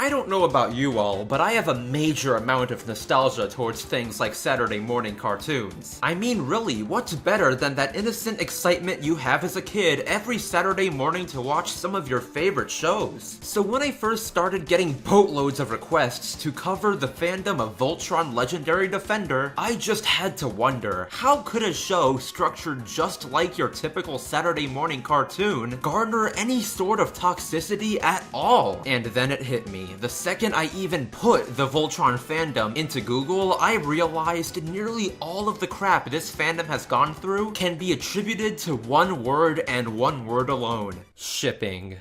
I don't know about you all, but I have a major amount of nostalgia towards things like Saturday morning cartoons. I mean, really, what's better than that innocent excitement you have as a kid every Saturday morning to watch some of your favorite shows? So when I first started getting boatloads of requests to cover the fandom of Voltron Legendary Defender, I just had to wonder, how could a show structured just like your typical Saturday morning cartoon garner any sort of toxicity at all? And then it hit me. The second I even put the Voltron fandom into Google, I realized nearly all of the crap this fandom has gone through can be attributed to one word and one word alone: shipping.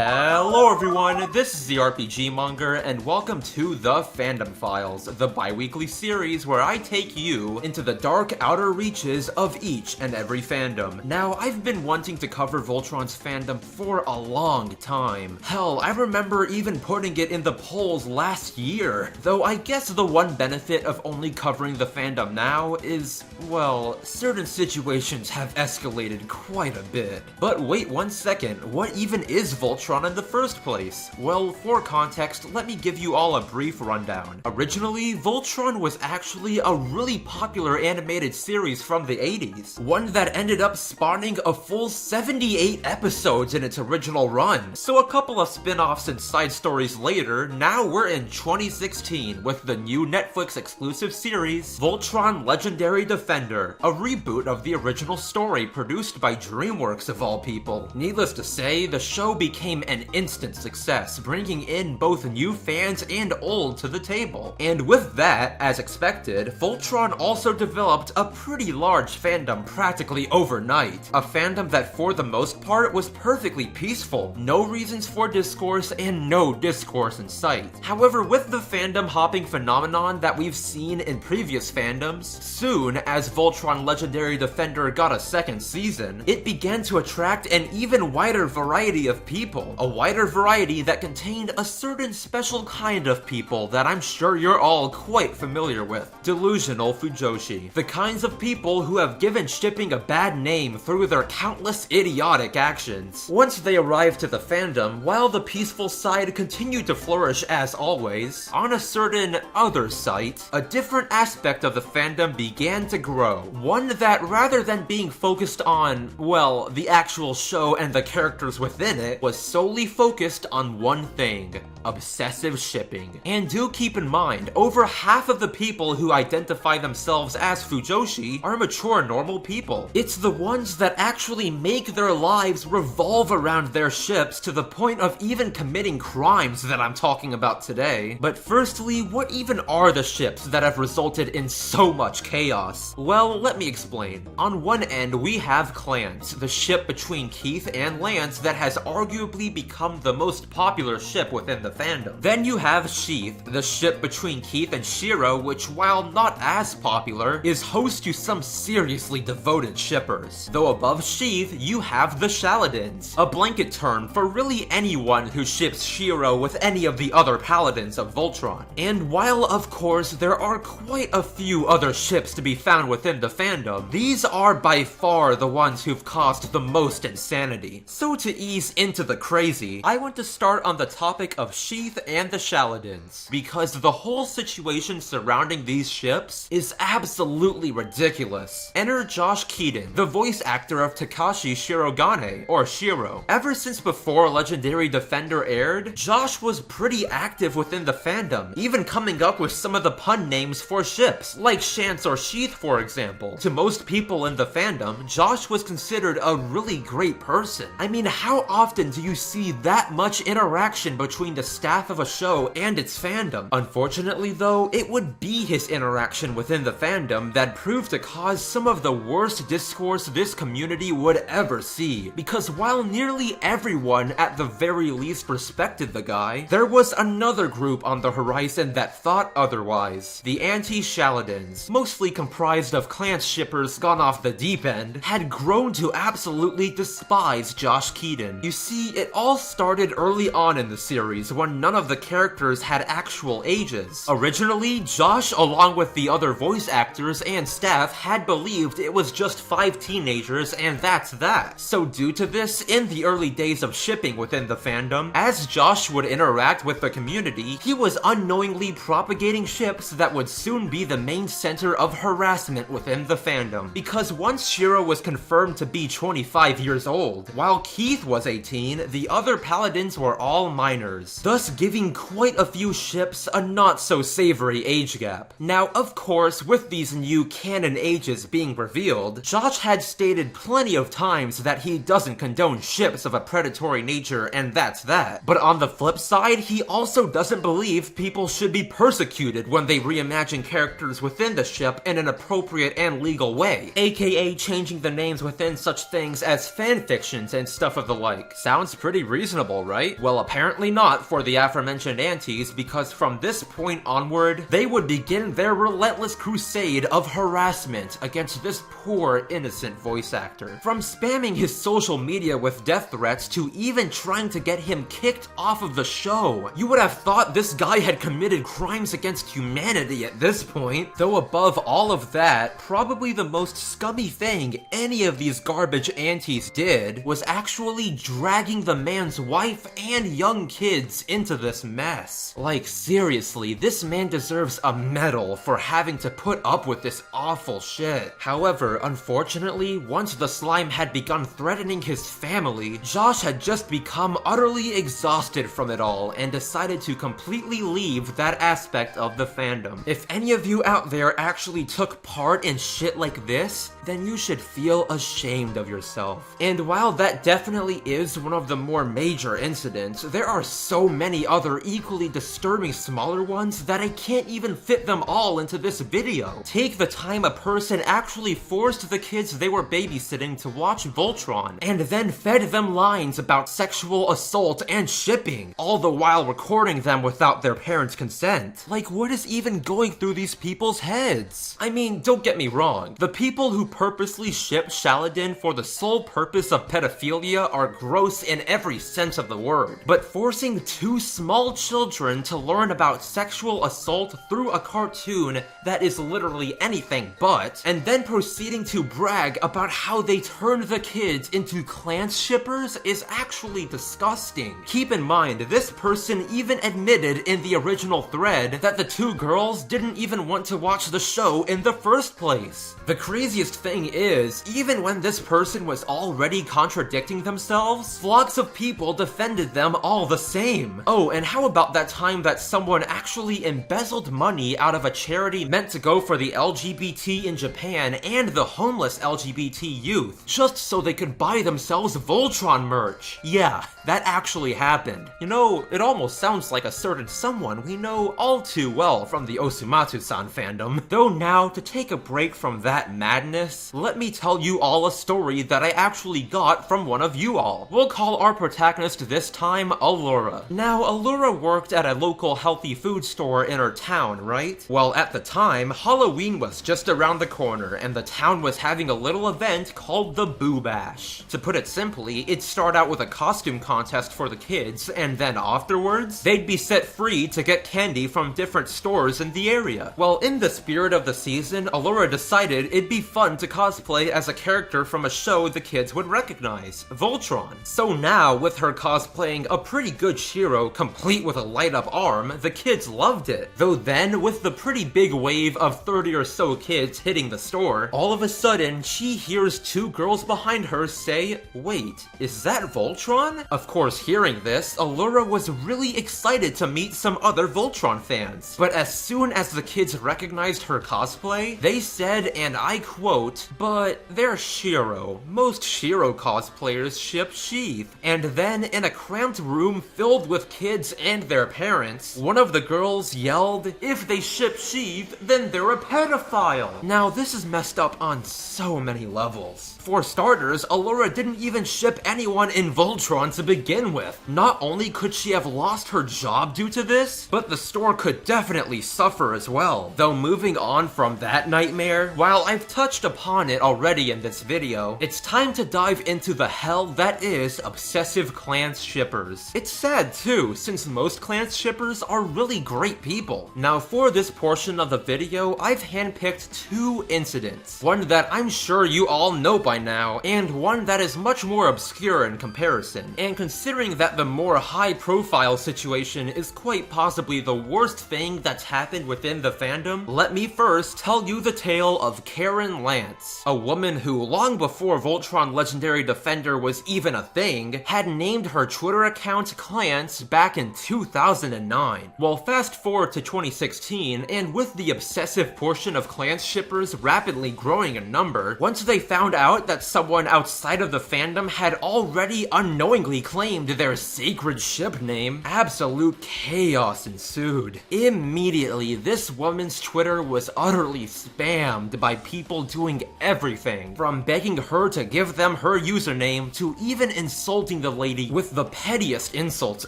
Hello everyone, this is the RPG Monger, and welcome to the Fandom Files, the bi-weekly series where I take you into the dark outer reaches of each and every fandom. Now, I've been wanting to cover Voltron's fandom for a long time. Hell, I remember even putting it in the polls last year. Though I guess the one benefit of only covering the fandom now is, well, certain situations have escalated quite a bit. But wait one second, what even is Voltron in the first place? Well, for context, let me give you all a brief rundown. Originally, Voltron was actually a really popular animated series from the 80s, one that ended up spawning a full 78 episodes in its original run. So a couple of spin-offs and side stories later, now we're in 2016 with the new Netflix exclusive series, Voltron Legendary Defender, a reboot of the original story produced by DreamWorks of all people. Needless to say, the show became an instant success, bringing in both new fans and old to the table. And with that, as expected, Voltron also developed a pretty large fandom practically overnight. A fandom that for the most part was perfectly peaceful, no reasons for discourse and no discourse in sight. However, with the fandom hopping phenomenon that we've seen in previous fandoms, soon as Voltron Legendary Defender got a second season, it began to attract an even wider variety of people. A wider variety that contained a certain special kind of people that I'm sure you're all quite familiar with. Delusional Fujoshi. The kinds of people who have given shipping a bad name through their countless idiotic actions. Once they arrived to the fandom, while the peaceful side continued to flourish as always, on a certain other site, a different aspect of the fandom began to grow. One that, rather than being focused on, well, the actual show and the characters within it, was solely focused on one thing: obsessive shipping. And do keep in mind, over half of the people who identify themselves as Fujoshi are mature, normal people. It's the ones that actually make their lives revolve around their ships to the point of even committing crimes that I'm talking about today. But firstly, what even are the ships that have resulted in so much chaos? Well, let me explain. On one end, we have Clans, the ship between Keith and Lance that has arguably become the most popular ship within the fandom. Then you have Sheith, the ship between Keith and Shiro, which, while not as popular, is host to some seriously devoted shippers. Though above Sheith, you have the Shaladins, a blanket term for really anyone who ships Shiro with any of the other paladins of Voltron. And while, of course, there are quite a few other ships to be found within the fandom, these are by far the ones who've caused the most insanity. So to ease into the crazy, I want to start on the topic of Sheith and the Shaladins, because the whole situation surrounding these ships is absolutely ridiculous. Enter Josh Keaton, the voice actor of Takashi Shirogane, or Shiro. Ever since before Legendary Defender aired, Josh was pretty active within the fandom, even coming up with some of the pun names for ships, like Shance or Sheith for example. To most people in the fandom, Josh was considered a really great person. I mean, how often do you see that much interaction between the staff of a show and its fandom? Unfortunately though, it would be his interaction within the fandom that proved to cause some of the worst discourse this community would ever see. Because while nearly everyone at the very least respected the guy, there was another group on the horizon that thought otherwise. The anti-Shaladins, mostly comprised of Clance shippers gone off the deep end, had grown to absolutely despise Josh Keaton. You see, it all started early on in the series when none of the characters had actual ages. Originally, Josh, along with the other voice actors and staff, had believed it was just 5 teenagers and that's that. So due to this, in the early days of shipping within the fandom, as Josh would interact with the community, he was unknowingly propagating ships that would soon be the main center of harassment within the fandom. Because once Shiro was confirmed to be 25 years old, while Keith was 18, the other paladins were all minors, thus giving quite a few ships a not-so-savory age gap. Now, of course, with these new canon ages being revealed, Josh had stated plenty of times that he doesn't condone ships of a predatory nature and that's that. But on the flip side, he also doesn't believe people should be persecuted when they reimagine characters within the ship in an appropriate and legal way, aka changing the names within such things as fanfictions and stuff of the like. Sounds pretty reasonable, right? Well, apparently not for the aforementioned aunties, because from this point onward, they would begin their relentless crusade of harassment against this poor, innocent voice actor. From spamming his social media with death threats to even trying to get him kicked off of the show. You would have thought this guy had committed crimes against humanity at this point. Though above all of that, probably the most scummy thing any of these garbage aunties did was actually dragging the man's wife and young kids into this mess. Like, seriously, this man deserves a medal for having to put up with this awful shit. However, unfortunately, once the slime had begun threatening his family, Josh had just become utterly exhausted from it all and decided to completely leave that aspect of the fandom. If any of you out there actually took part in shit like this, then you should feel ashamed of yourself. And while that definitely is one of the more major incidents, there are so many other equally disturbing smaller ones that I can't even fit them all into this video. Take the time a person actually forced the kids they were babysitting to watch Voltron, and then fed them lines about sexual assault and shipping, all the while recording them without their parents' consent. Like, what is even going through these people's heads? I mean, don't get me wrong, the people who purposely ship Shaladin for the sole purpose of pedophilia are gross in every sense of the word, but forcing 2 small children to learn about sexual assault through a cartoon that is literally anything but, and then proceeding to brag about how they turned the kids into Clance shippers is actually disgusting. Keep in mind, this person even admitted in the original thread that the 2 girls didn't even want to watch the show in the first place. The craziest thing is, even when this person was already contradicting themselves, flocks of people defended them all the same. Oh, and how about that time that someone actually embezzled money out of a charity meant to go for the LGBT in Japan and the homeless LGBT youth, just so they could buy themselves Voltron merch? Yeah, that actually happened. You know, it almost sounds like a certain someone we know all too well from the Osumatu-san fandom. Though now, to take a break from that madness, let me tell you all a story that I actually got from one of you all. We'll call our protagonist this time Allura. Now, Allura worked at a local healthy food store in her town, right? Well, at the time, Halloween was just around the corner, and the town was having a little event called the Boo Bash. To put it simply, it'd start out with a costume contest for the kids, and then afterwards, they'd be set free to get candy from different stores in the area. Well, in the spirit of the season, Allura decided it'd be fun to cosplay as a character from a show the kids would recognize, Voltron. So now, with her cosplaying a pretty good Shiro complete with a light-up arm, the kids loved it. Though then, with the pretty big wave of 30 or so kids hitting the store, all of a sudden, she hears 2 girls behind her say, "Wait, is that Voltron?" Of course, hearing this, Allura was really excited to meet some other Voltron fans. But as soon as the kids recognized her cosplay, they said, and I quote, "But they're Shiro. Most Shiro cosplayers ship Sheith." And then, in a cramped room filled with kids and their parents, one of the girls yelled, "If they ship Sheith, then they're a pedophile." Now, this is messed up on so many levels. For starters, Allura didn't even ship anyone in Voltron to begin with. Not only could she have lost her job due to this, but the store could definitely suffer as well. Though moving on from that nightmare, while I've touched upon it already in this video, it's time to dive into the hell that is obsessive Clance shippers. It's sad too, since most Clance shippers are really great people. Now for this portion of the video, I've handpicked 2 incidents. One that I'm sure you all know by now, and one that is much more obscure in comparison. And considering that the more high-profile situation is quite possibly the worst thing that's happened within the fandom, let me first tell you the tale of Karen Lance, a woman who, long before Voltron Legendary Defender was even a thing, had named her Twitter account Clance back in 2009. Well, fast forward to 2016, and with the obsessive portion of Clance shippers rapidly growing in number, once they found out that someone outside of the fandom had already unknowingly claimed their sacred ship name, absolute chaos ensued. Immediately, this woman's Twitter was utterly spammed by people doing everything, from begging her to give them her username to even insulting the lady with the pettiest insults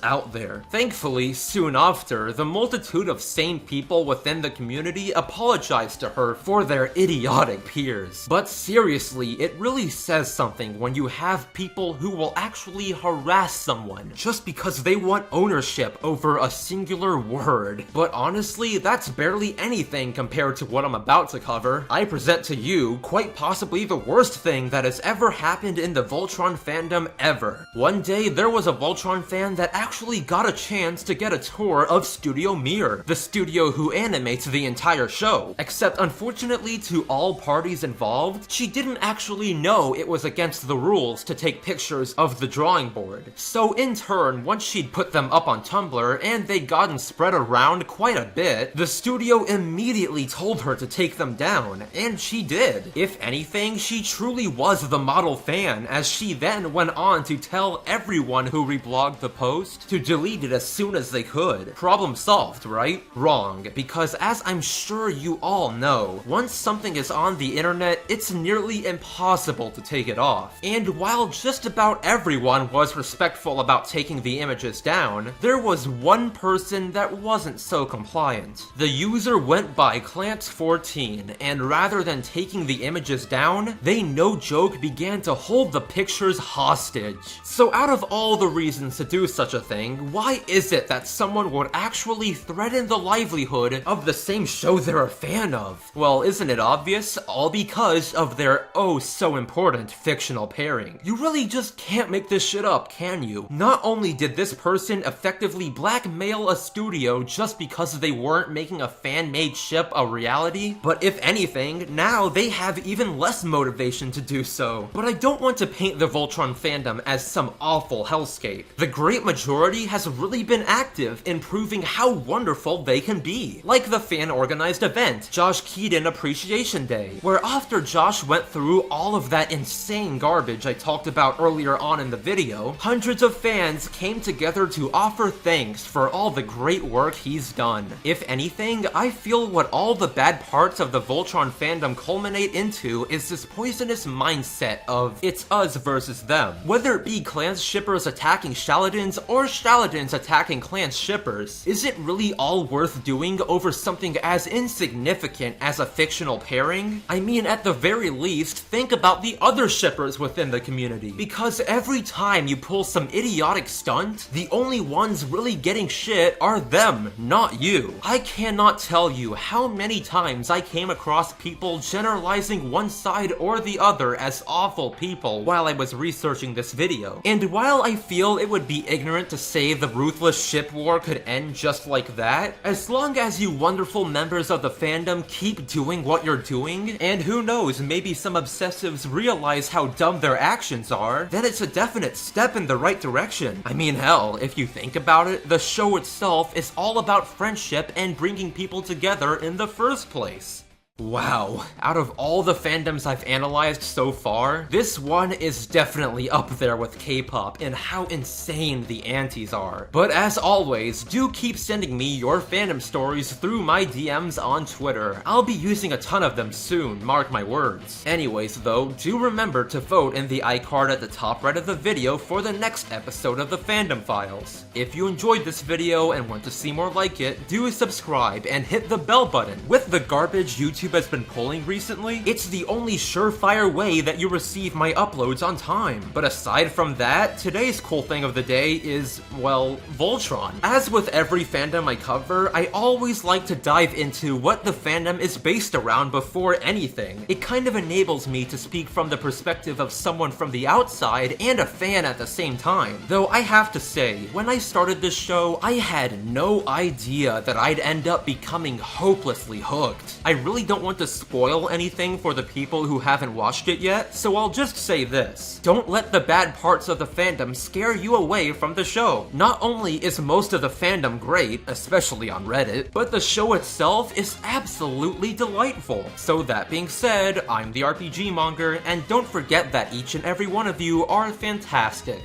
out there. Thankfully, soon after, the multitude of sane people within the community apologized to her for their idiotic peers. But seriously, it really says something when you have people who will actually harass someone just because they want ownership over a singular word. But honestly, that's barely anything compared to what I'm about to cover. I present to you quite possibly the worst thing that has ever happened in the Voltron fandom ever. One day, there was a Voltron fan that actually got a chance to get a tour of Studio Mir, the studio who animates the entire show. Except unfortunately to all parties involved, she didn't actually know it was against the rules to take pictures of the drawing board. So in turn, once she'd put them up on Tumblr and they'd gotten spread around quite a bit, the studio immediately told her to take them down, and she did. If anything, she truly was the model fan, as she then went on to tell everyone who reblogged the post to delete it as soon as they could. Problem solved, right? Wrong, because as I'm sure you all know, once something is on the internet, it's nearly impossible to take it off. And while just about everyone was respectful about taking the images down, there was one person that wasn't so compliant. The user went by Clance14, and rather than taking the images down, they no joke began to hold the pictures hostage. So out of all the reasons to do such a thing, why is it that someone would actually threaten the livelihood of the same show they're a fan of? Well, isn't it obvious? All because of their oh so important fictional pairing. You really just can't make this shit up, can you? Not only did this person effectively blackmail a studio just because they weren't making a fan-made ship a reality, but if anything, now they have even less motivation to do so. But I don't want to paint the Voltron fandom as some awful hellscape. The great majority has really been active in proving how wonderful they can be. Like the fan-organized event, Josh Keaton Appreciation Day, where after Josh went through all of that insane garbage I talked about earlier on in the video, hundreds of fans came together to offer thanks for all the great work he's done. If anything, I feel what all the bad parts of the Voltron fandom culminate into is this poisonous mindset of it's us versus them. Whether it be Clance shippers attacking Shaladins or Shaladins attacking Clance shippers, is it really all worth doing over something as insignificant as a fictional pairing? I mean, at the very least, think about the other shippers within the community, because every time you pull some idiotic stunt, the only ones really getting shit are them, not you. I cannot tell you how many times I came across people generalizing one side or the other as awful people while I was researching this video. And while I feel it would be ignorant to say the ruthless ship war could end just like that, as long as you wonderful members of the fandom keep doing what you're doing, and who knows, maybe some obsessives realize how dumb their actions are, then it's a definite step in the right direction. I mean, hell, if you think about it, the show itself is all about friendship and bringing people together in the first place. Wow, out of all the fandoms I've analyzed so far, this one is definitely up there with K-pop in how insane the antis are. But as always, do keep sending me your fandom stories through my DMs on Twitter. I'll be using a ton of them soon, mark my words. Anyways though, do remember to vote in the iCard at the top right of the video for the next episode of the Fandom Files. If you enjoyed this video and want to see more like it, do subscribe and hit the bell button. With the garbage YouTube YouTube has been pulling recently, it's the only surefire way that you receive my uploads on time. But aside from that, today's cool thing of the day is, well, Voltron. As with every fandom I cover, I always like to dive into what the fandom is based around before anything. It kind of enables me to speak from the perspective of someone from the outside and a fan at the same time. Though I have to say, when I started this show, I had no idea that I'd end up becoming hopelessly hooked. I really don't want to spoil anything for the people who haven't watched it yet, so I'll just say this. Don't let the bad parts of the fandom scare you away from the show. Not only is most of the fandom great, especially on Reddit, but the show itself is absolutely delightful. So that being said, I'm the RPG Monger, and don't forget that each and every one of you are fantastic.